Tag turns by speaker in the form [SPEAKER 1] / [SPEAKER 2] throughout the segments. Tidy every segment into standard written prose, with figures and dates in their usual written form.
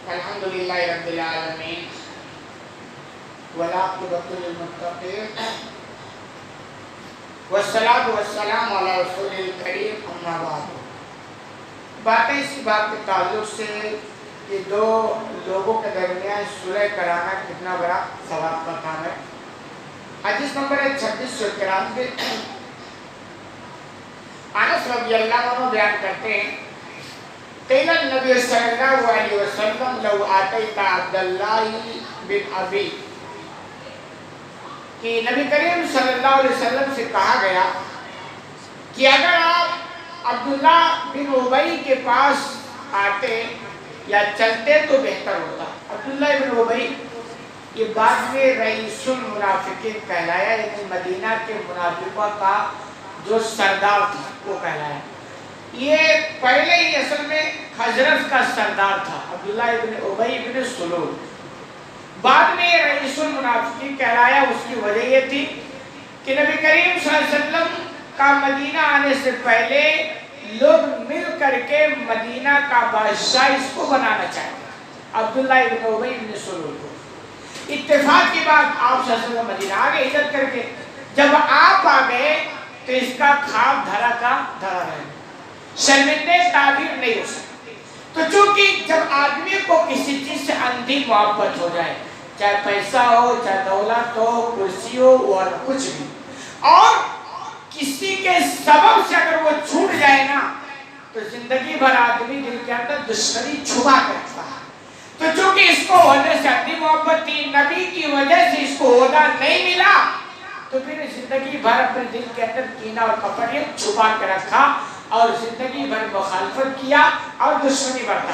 [SPEAKER 1] الحمدللہ رب العالمین والعاقبۃ للمتقین والصلاۃ والسلام علی رسول الکریم اما بعد۔ باتیں اسی بات کے تعلق سے کہ دو لوگوں کے درمیان صلح کرانا کتنا بڑا ثواب کا کام ہے۔ حدیث نمبر 3693 انس رضی اللہ عنہ بیان کرتے ہیں قیل النبی صلی اللہ علیہ وسلم لو آتیت عبداللہ بن ابی، کہ نبی کریم صلی اللہ علیہ وسلم سے کہا گیا کہ اگر آپ عبداللہ بن ابی کے پاس آتے یا چلتے تو بہتر ہوتا۔ عبداللہ بن ابی یہ بعد میں رئیس المنافقین کہلایا، یعنی مدینہ کے منافقوں کا جو سردار تھا وہ کہلایا۔ یہ پہلے ہی اصل میں خزرج کا سردار تھا عبداللہ بن ابی بن سلول، بعد میں رئیس المنافقین کہلایا۔ اس کی وجہ یہ تھی کہ نبی کریم صلی اللہ علیہ وسلم کا مدینہ آنے سے پہلے لوگ مل کر کے مدینہ کا بادشاہ اس کو بنانا چاہتے، عبداللہ بن ابی بن سلول کو۔ اتفاق کی بات آپ صلی اللہ علیہ وسلم مدینہ آگئے ہجرت کر کے، جب آپ آگئے تو اس کا خواب دھرا کا دھرا رہے، شرمندے تعبیر نہیں ہو سکتے۔ تو چونکہ جب آدمی کو کسی چیز سے اندھی محبت ہو جائے، چاہے پیسہ ہو، چاہے دولت ہو، کرسی ہو اور کچھ بھی، اور کسی کے سبب سے اگر وہ چھوٹ جائے نا تو زندگی بھر آدمی دل کے اندر دشمنی چھپا کے رکھتا ہے۔ تو چونکہ اس کو عہدے سے اندھی محبت تھی، نبی کی وجہ سے اس کو عہدہ نہیں ملا، تو پھر زندگی بھر اپنے دل کے اندر کینہ اور کپٹ چھپا کے رکھا اور زندگی بھر مخالفت کیا اور دشمنی برتا۔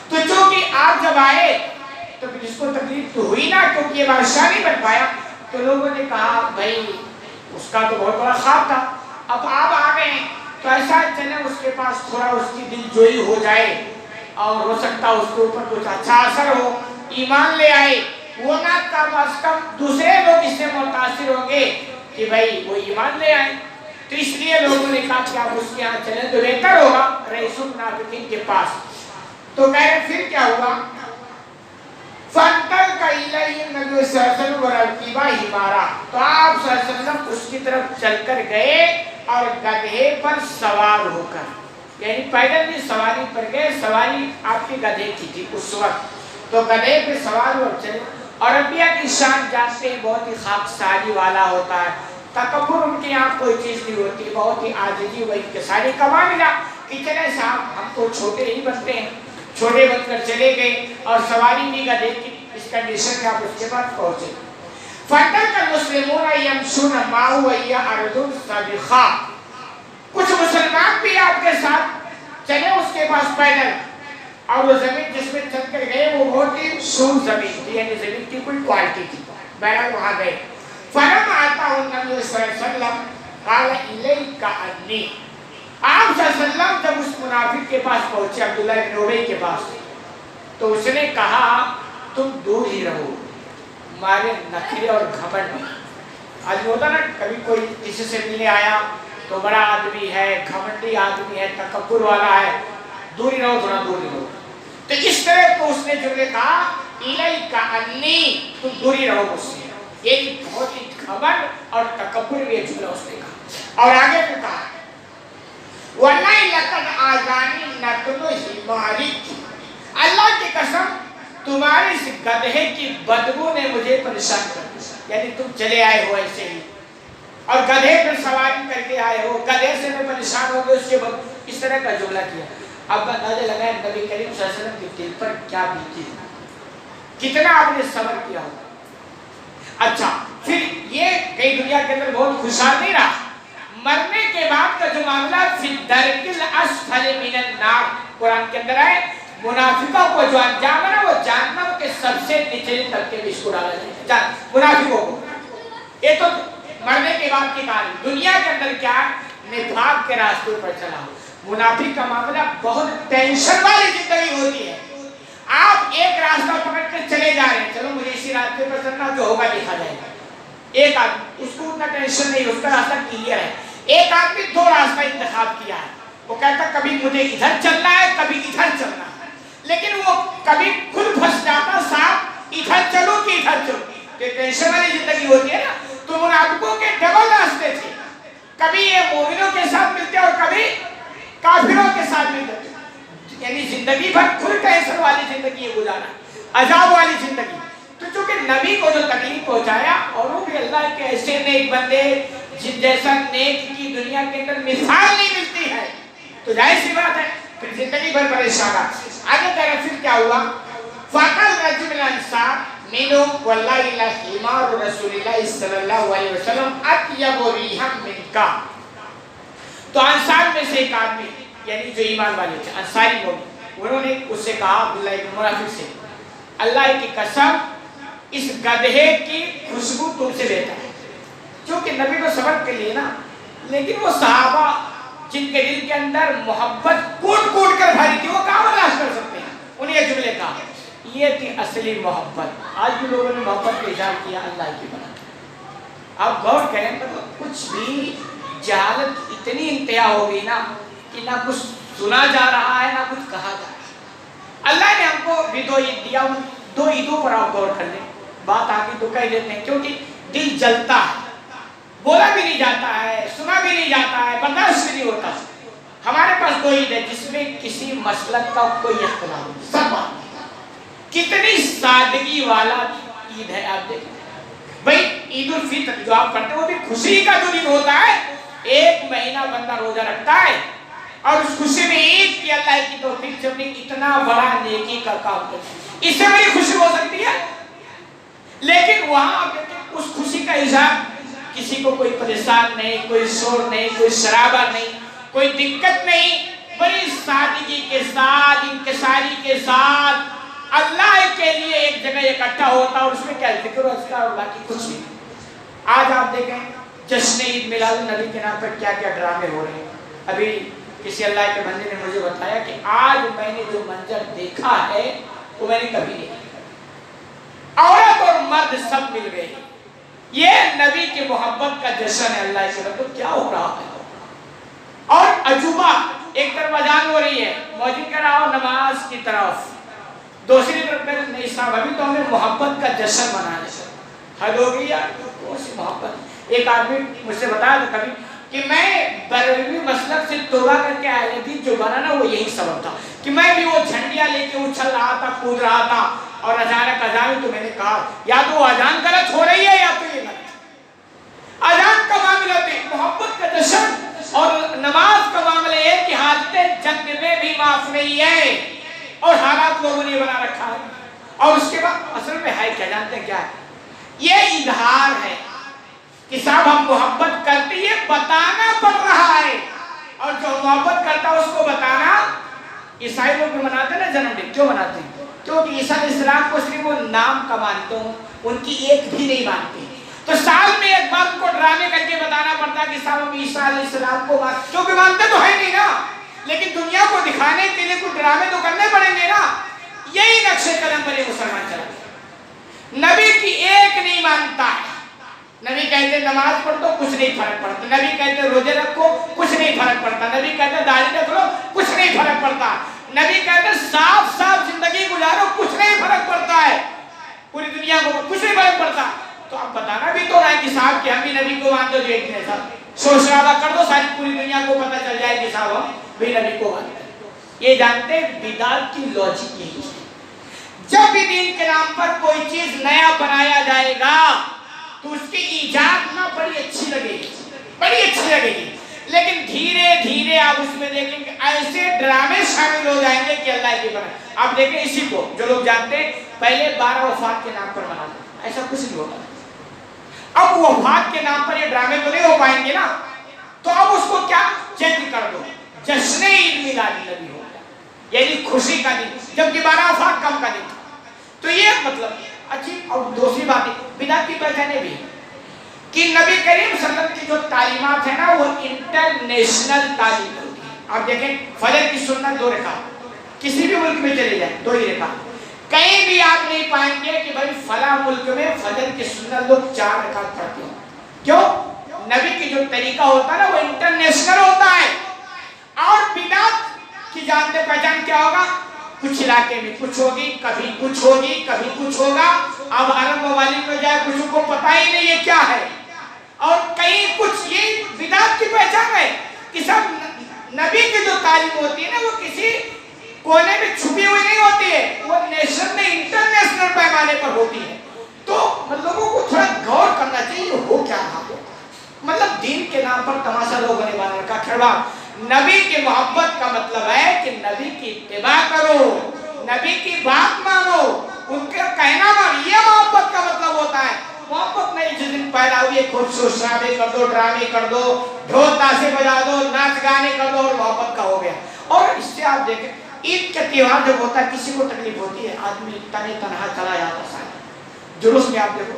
[SPEAKER 1] تو چونکہ آپ جب آئے تو پھر اس کو تکلیف تو ہوئی نا، کیونکہ یہ بادشاہ نہیں بن پایا۔ تو لوگوں نے کہا بھائی اس کا تو بہت بڑا خواب تھا، اب آپ آ گئے تو ایسا چلے اس کے پاس تھوڑا اس کی دل جوئی ہو جائے، اور ہو سکتا اس کے اوپر کچھ اچھا اثر ہو، ایمان لے آئے، وہ نہ کم از کم دوسرے لوگ اس سے متاثر ہوں گے کہ بھائی وہ ایمان لے آئے۔ تو اس لیے لوگوں نے کہا کہ آپ اس کے یہاں چلیں تو بہتر ہوگا، رئیس المنافقین کے پاس۔ تو کہہ رہے پھر کیا ہوا؟ فَانْطَلْقَ إِلَيْهِ النَّبِيُّ صلی اللہ علیہ وسلم وَرَكِبَ حِمَارًا، تو آپ صلی اللہ علیہ وسلم اس کی طرف چل کر گئے اور گدھے پر سوار ہو کر، یعنی پیدل نہیں سواری پر گئے، سواری آپ کے گدھے کی تھی اس وقت، تو گدھے پہ سوار ہو چلے۔ اور انبیاء کی شان جانتے ہی بہت ہی خاکساری والا ہوتا ہے، تکبر ان کے یہاں کوئی چیز نہیں ہوتی، بہت ہی عاجزی و انکساری کما ملا کہ چلے صاحب ہم تو چھوٹے ہی بنتے ہیں، چھوٹے بن کر چلے گئے اور سواری بھی گدھے کی اس کنڈیشن میں آپ اس کے بعد پہنچے۔ فَتَرَكَ الْمُسْلِمُونَ يَمْشُونَ مَعَهُ وَهِيَ أَرْضٌ سَابِخَةٌ، کچھ مسلمان بھی آپ کے ساتھ چلے اس کے پاس پیدل، اور وہ زمین جس میں چل کر گئے وہ بہت ہی سون زمین تھی، یعنی زمین کی کوئی کوالٹی تھی، بہرحال وہاں گئے۔ فَلَمَّا آتَاهُ النَّبِيُّ صلی اللہ علیہ وسلم قَالَ إِلَيْكَ عَنِّي، آپ صلی اللہ علیہ وسلم جب اس منافق کے پاس پہنچے، عبداللہ بن ابی کے پاس، تو اس نے کہا تم دور ہی رہو ہمارے نخرے اور گھمنڈ میں۔ آج ہوتا نا کبھی کوئی کسی سے ملنے آیا تو بڑا آدمی ہے، گھمنڈی آدمی ہے، تکبر والا ہے، دور ہی رہو، تھوڑا دور ہی رہو۔ تو اس طرح تو اس نے جو نے کہا الیک انی، تم دور ہی رہو مجھ سے، یہ بہت ہی گھمنڈ اور تکبر یہ جملہ اس نے کہا۔ اور آگے پھر کہا وَلَّهِ لَقَدْ آذَانِي نَتْنُ حِمَارِكِ، اللہ کی قسم تمہاری اس گدھے کی بدبو نے مجھے پریشان کر دیا، یعنی تم چلے آئے ہو ایسے ہی اور گدھے پر سواری کر کے آئے ہو، گدھے سے میں پریشان ہو گئے، اس کے بعد اس طرح کا جملہ کیا۔ اب اندازہ لگائیں نبی کریم صلی اللہ علیہ وسلم کے دل پر کیا بیتی ہے، کتنا آپ نے صبر کیا ہوگا۔ اچھا پھر یہ کئی دنیا کے اندر بہت خوشحال نہیں رہا، مرنے کے بعد کا جو معاملہ فی الدرک الاسفل من النار، قرآن کے اندر ہے منافقوں کو جو انجام ہے وہ جہنم کے سب سے نچلے طبقے میں اس کو ڈالا جائے گا، منافقوں کو۔ یہ تو مرنے کے بعد کی کہانی، دنیا کے اندر کیا نفاق کے راستے پر چلا ہو۔ منافق کا معاملہ بہت ٹینشن والی زندگی ہوتی ہے، آپ ایک راستہ پکڑ کر چلے جا رہے ہیں، چلو مجھے اسی راستے پر چلنا، جو ہوگا دیکھا جائے گا۔ ایک آدمی اس کو اتنا ٹینشن نہیں، اس کا راستہ کلیئر ہے۔ ایک آدمی دو راستہ انتخاب کیا ہے، وہ کہتا کبھی مجھے ادھر چلنا ہے، کبھی ادھر چلنا ہے، لیکن وہ کبھی خود ادھر چلو کہ ادھر چلو، کہ ٹینشن والی زندگی ہوتی ہے نا، تو منافقوں کے ڈبل راستے تھے، کبھی یہ مومنوں کے ساتھ ملتے اور کبھی کافروں کے ساتھ ملتے، یعنی زندگی بھر کھل ٹینشن والی زندگی گزارا، عذاب والی زندگی۔ تو چونکہ نبی کو جو تکلیف پہنچایا، اور وہ بھی اللہ کے ایسے نیک بندے جن جیسا نیک کی دنیا کے اندر مثال نہیں ملتی ہے، تو ظاہر سی بات ہے پھر زندگی بھر پریشانات۔ آگے کہا پھر کیا ہوا؟ فَقَلْ رَجُلِ الْأَنصَارِ مِنْهُمْ وَاللَّهِ لَحِمَارُ رَسُولِ اللَّهِ صلی اللہ علیہ وسلم أَطْيَبُ رِيحًا مِنْكَ۔ تو انصار میں سے ایک آدمی، یعنی جو ایمان والے تھے، انصاری لوگ، انہوں نے اس سے کہا، عبداللہ ابن منافق سے، اللہ کی قسم اس گدھے کی خوشبو تم سے بہتر ہے۔ چونکہ نبی کو سبق کے لیے نا، لیکن وہ صحابہ جن کے دل کے اندر محبت کوٹ کوٹ کر بھری تھی، وہ کہاں برداشت کر سکتے ہیں؟ انہیں یہ جملے کہا، یہ تھی اصلی محبت۔ آج بھی لوگوں نے محبت کا اظہار کیا اللہ کی بنا۔ آپ غور کریں، مطلب کچھ بھی جہالت کی اتنی انتہا ہو گئی نا کہ نہ کچھ سنا جا رہا ہے نہ کچھ کہا جا رہا ہے۔ اللہ نے ہم کو بھی دو عید دیا، ان دو عیدوں پر آپ غور کر لیں، بات آگے تو کہہ دیتے ہیں کیونکہ دل جلتا ہے، بولا بھی نہیں جاتا ہے، سنا بھی نہیں جاتا ہے، برداشت بھی نہیں ہوتا۔ ہمارے پاس دو عید ہے جس میں کسی مسلک کا کوئی اختلاف نہیں، سب بات کتنی سادگی والا عید ہے۔ آپ دیکھیں بھائی، عید الفطر جو آپ کرتے ہیں وہ بھی خوشی کا جو دن ہوتا ہے، ایک مہینہ بندہ روزہ رکھتا ہے اور اس خوشی میں عید کی اللہ کی توفیق سے اپنی اتنا بڑا نیکی کا کام کرتے ہیں، اس سے بڑی خوشی ہو سکتی ہے؟ لیکن وہاں آپ دیکھیں اس خوشی کا اظہار، کسی کو کوئی پریشان نہیں، کوئی شور نہیں، کوئی شرابہ نہیں، کوئی دقت نہیں، بڑی سادگی کے ساتھ، انکساری کے ساتھ اللہ کے لیے ایک جگہ اکٹھا ہوتا، اور اس میں کیا ذکر و اذکار اور باقی کچھ نہیں۔ آج آپ دیکھیں جشن عید میلاد النبی کے نام پر کیا کیا ڈرامے ہو رہے ہیں۔ ابھی کسی اللہ کے بندے نے مجھے بتایا کہ آج میں نے جو منظر دیکھا ہے وہ میں نے کبھی نہیں دیکھا، عورت اور مرد سب مل گئے، یہ نبی کی محبت کا جشن ہے۔ اللہ کے رب، تو کیا ہو رہا ہے؟ اور عجوبہ، ایک طرف اذان ہو رہی ہے، مؤذن کہہ رہا ہو نماز کی طرف، دوسری طرف میں نہیں صاحب ابھی تو ہمیں محبت کا جشن منانا ہے۔ حد ہو گئی یار، کون سی محبت؟ ایک آدمی مجھ سے بتایا تھا کبھی کہ میں بریلوی مسلک سے توبہ کر کے اہل حدیث جو بنا نا، وہ یہی سبب تھا کہ میں بھی وہ جھنڈیاں لے کے اچھل رہا تھا، کود رہا تھا، اور اچانک اذان، تو میں نے کہا یا تو وہ اذان غلط ہو رہی ہے یا تو یہ غلط۔ اذان کا معاملہ بھی محبت کا جشن، اور نماز کا معاملہ ہے کہ حالت جنگ میں بھی معاف نہیں ہے، اور حالات لوگوں نے بنا رکھا ہے۔ اور اس کے بعد اصل میں ہے کیا، جانتے ہیں کیا ہے؟ یہ اظہار ہے کہ صاحب ہم محبت کرتے، یہ بتانا پڑ رہا ہے، اور جو محبت کرتا ہے اس کو بتانا۔ عیسائی لوگ بھی مناتے ہیں نا جنم دن، کیوں مناتے ہیں؟ کیونکہ عیسیٰ علیہ السلام کو صرف وہ نام کا مانتے ہوں، ان کی ایک بھی نہیں مانتے، تو سال میں ایک بار ان کو ڈرامے کر کے بتانا پڑتا ہے کہ صاحب ہم عیسیٰ علیہ السلام کو مانتے، کیونکہ مانتے تو ہے نہیں نا، لیکن دنیا کو دکھانے کے لیے کچھ ڈرامے تو کرنے پڑیں گے نا۔ یہی نقشے قدم پر یہ مسلمان چلا گیا، نبی کی ایک نہیں مانتا ہے۔ نبی کہتے نماز پڑھ تو کچھ نہیں فرق پڑتا، نبی کہتے روزے رکھو کچھ نہیں فرق پڑتا، نبی کہتے داڑھی رکھ لو کچھ نہیں فرق پڑتا، نبی کہتے صاف صاف زندگی گزارو کچھ نہیں فرق پڑتا ہے، پوری دنیا کو کچھ نہیں فرق پڑتا۔ تو آپ بتانا بھی تو رہے کہ صاحب کہ ہم بھی نبی کو مانتے جو ایک جیسا، شور شرابہ کر دو ساری پوری دنیا کو پتہ چل جائے کہ صاحب ہم بھی نبی کو مانتے۔ یہ جانتے بدعت کی لاجک یہی ہے، جب بھی دین کے نام پر کوئی چیز نیا بنایا جائے گا تو اس کی ایجاد نہ بڑی اچھی لگے گی، بڑی اچھی لگے گی، لیکن دھیرے دھیرے آپ اس میں دیکھیں کہ ایسے ڈرامے شامل ہو جائیں گے کہ اللہ کی بنا۔ آپ دیکھیں اسی کو جو لوگ جانتے ہیں پہلے 12 وفات کے نام پر مناتے، ایسا کچھ نہیں ہوتا۔ اب وفات کے نام پر یہ ڈرامے تو نہیں ہو پائیں گے نا، تو اب اس کو کیا چینج کر دو، جشن عید میلاد النبی ہو گیا، یعنی خوشی کا دن، جبکہ 12 وفات کم کا دن تھا۔ تو یہ مطلب اچھی۔ اور دوسری بات بدعت کی پہچانے بھی کہ نبی کریم صلی اللہ علیہ وسلم کی جو تعلیمات ہیں نا وہ انٹرنیشنل تعلیم ہوتی ہے۔ آپ دیکھیں فجر کی سنت 2 رکعت، کسی بھی ملک میں چلے جائیں 2 ہی رکعت، کہیں بھی آپ نہیں پائیں گے کہ بھائی فلاں ملک میں فجر کی سنت لوگ 4 رکعت پڑھتے ہیں۔ کیوں؟ نبی کی جو طریقہ ہوتا ہے نا وہ انٹرنیشنل ہوتا ہے۔ اور بدعت کی جانتے پہچان کیا ہوگا؟ کچھ علاقے میں کچھ ہوگی، کبھی کچھ ہوگی، کبھی کچھ ہوگا. اب عرب ممالک میں جائے کچھ کو پتہ ہی نہیں یہ کیا ہے. اور کہیں کچھ یہ بدعت کی پہچان ہے کہ سب نبی کی جو تعلیم ہوتی ہے نا وہ کسی کونے میں چھپی ہوئی نہیں ہوتی ہے، وہ نیشنل میں انٹرنیشنل پیمانے پر ہوتی ہے. تو لوگوں کو تھوڑا غور کرنا چاہیے ہو کیا رہا ہے. مطلب دین کے نام پر تماشا لوگوں نے بنا رکھا. کھڑوا نبی کی محبت کا مطلب ہے کہ نبی کی اتباع کرو، نبی کی بات مانو، ان کا کہنا مانو. یہ محبت کا مطلب ہوتا ہے. محبت نہیں جس دن پیدا ہوئی خود شادی کر دو، ڈرامے کر دو، ڈھول تاشے بجا دو، ناچ گانے کر دو اور محبت کا ہو گیا. اور اس سے آپ دیکھیں عید کا تہوار جب ہوتا ہے کسی کو تکلیف ہوتی ہے، آدمی تنے تنہا چلا جاتا ہے. جلوس میں آپ دیکھو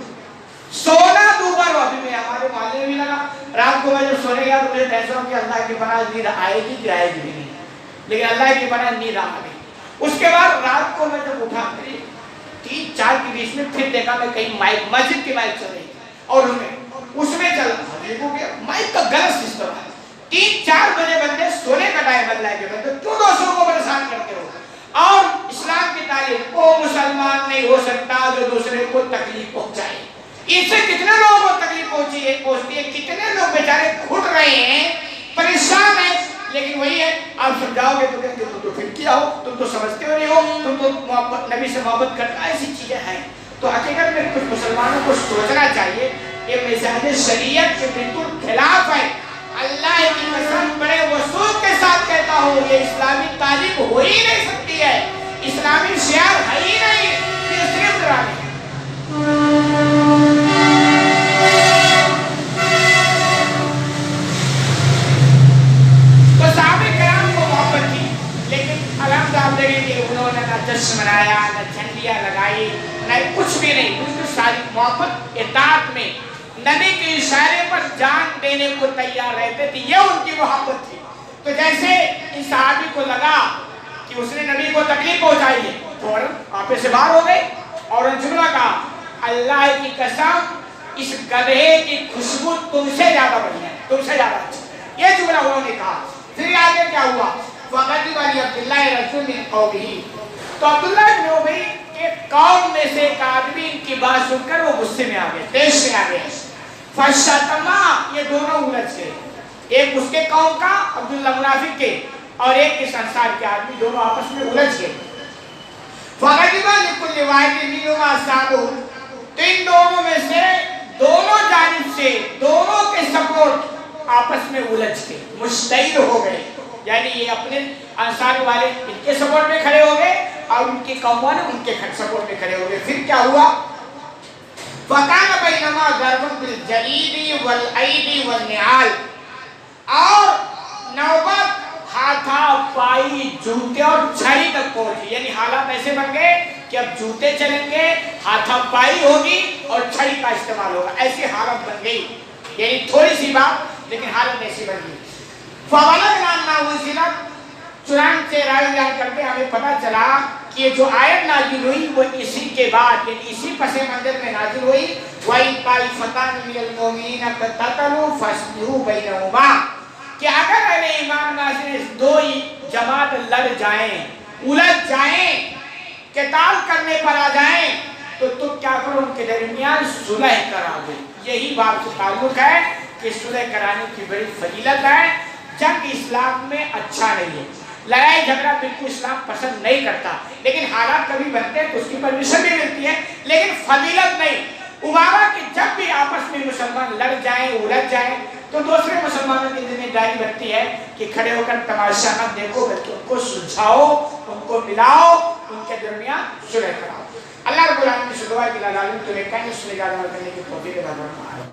[SPEAKER 1] سونا دوبار ابھی میں ہمارے محلے میں بھی لگا. رات کو میں جب سونے گیا تو مجھے ٹینشن کہ اللہ کی پناہ نیند آئے گی کہ آئے گی بھی نہیں، لیکن اللہ کی پناہ نیند آ گئی. اس کے بعد رات کو میں جب اٹھا 3-4 کے بیچ میں پھر دیکھا میں کہیں مائک مسجد کی مائک چل رہی تھی اور اس میں چل رہا مائک کا غلط سسٹم ہے. 3-4 بجے بندے سونے کا ٹائم بدلا ہے کہ کیوں دوستوں کو پریشان کرتے ہو. اور اسلام کی تعلیم وہ مسلمان نہیں ہو سکتا جو دوسرے کو تکلیف پہنچائے. اس سے کتنے لوگوں کو تکلیف پہنچتی ہے، کتنے لوگ بیچارے گھٹ رہے ہیں، پریشان ہیں. لیکن وہی ہے آپ سمجھاؤ گے تو کہیں گے تم تو پھر کیا ہو، تم تو سمجھتے ہو نہیں ہو، تم تو محبت نبی سے محبت کرتا. ایسی چیزیں ہیں. تو حقیقت میں کچھ مسلمانوں کو سوچنا چاہیے یہ مزاج شریعت کے بالکل خلاف ہے. اللہ کی قسم بڑے وثوق کے ساتھ کہتا ہوں یہ اسلامی تعلیم ہو ہی نہیں سکتی ہے، اسلامی شعار ہے ہی نہیں، یہ صرف ڈرانے ہیں. تو صحابہ کرام کو محبت تھی، لیکن الحمدللہ دیکھیں کہ انہوں نے نہ جشن منایا، نہ جھنڈیاں لگائی، نہ کچھ بھی نہیں. بالکل ساری محبت اطاعت میں نبی کے اشارے پر جان دینے کو تیار رہتے تھے. یہ ان کی محبت تھی. تو جیسے اس صحابی کو لگا کہ اس نے نبی کو تکلیف پہنچائی ہے فوراً آپے سے باہر ہو گئے اور ان جملہ کہا اللہ کی قسم اس گدھے کی خوشبو تم سے زیادہ بڑھیا ہے، تم سے زیادہ اچھا. یہ جملہ انہوں نے کہا. پھر آگے کیا ہوا؟ وَغَضِبَ لِعَبْدِ رَسُولٍ مِّن قَوْمِهِ. تو عبداللہ بن ابی کے قوم میں سے ایک آدمی ان کی بات سن کر وہ غصے میں آ گئے، تیش میں آ گئے. فَشَتَمَا یہ دونوں الجھ گئے. ایک اس کے قوم کا عبداللہ منافق کے اور ایک اس انصار کے آدمی، دونوں آپس میں الجھ گئے. فَغَضِبَ لِكُلِّ وَاحِدٍ مِّنْهُمَا أَصْحَابُهُ. تو ان دونوں میں سے دونوں جانب سے دونوں کے سپورٹ آپس میں الجھ گئے، مشتعل ہو گئے. یعنی یہ اپنے انصار والے ان کے سپورٹ میں کھڑے ہو گئے اور ان کی قوم والے ان کے سپورٹ میں کھڑے ہو گئے. پھر کیا ہوا؟ فَكَانَ بَيْنَهُمَا ضَرْبٌ بِالْجَرِيدِ وَالْأَيْدِ وَالنِّعَالِ. اور نوبت ہاتھا پائی جوتے اور چھڑی تک پہنچی. یعنی حالات ایسے بن گئے کہ اب جوتے چلیں گے، ہاتھا پائی ہوگی اور چھڑی کا استعمال ہوگا. ایسی حالت بن گئی. یعنی تھوڑی سی بات لیکن حالت ایسی بن گئی. فَوَلَدْنَا نَوْزِلَتْ. چنانچہ رائے بیان کرتے ہمیں پتہ چلا کہ یہ جو آیت نازل ہوئی وہ اسی کے بعد یعنی اسی پس منظر میں نازل ہوئی. وَإِن طَائِفَتَانِ مِنَ الْمُؤْمِنِينَ اقْتَتَلُوا فَأَصْلِحُوا بَيْنَهُمَا. کہ اگر اہل ایمان میں سے دو جماعت لڑ جائیں، الجھ جائیں، قتال کرنے پر آ جائیں تو تم کیا کرو ان کے درمیان صلح کرا دو. یہی بات سے تعلق ہے کہ صلح کرانے کی بڑی فضیلت ہے. جنگ اسلام میں اچھا نہیں ہے، لڑائی جھگڑا بالکل اسلام پسند نہیں کرتا، لیکن حالات کبھی بنتے ہیں تو اس کی پرمیشن بھی ملتی ہے، لیکن فضیلت نہیں. ابارہ کہ جب بھی آپس میں مسلمان لڑ جائیں الجھ جائیں تو دوسرے مسلمانوں کی ذمہ داری بنتی ہے کہ کھڑے ہو کر تماشا نہ دیکھو بلکہ ان کو سلجھاؤ، ان کو ملاؤ، ان کے درمیان صلح کراؤ. اللہ رب العالمین سے دعا ہے کہ اللہ عالم تمہیں کہیں اس میں زیادہ کرنے کی توفیق عطا فرمائے.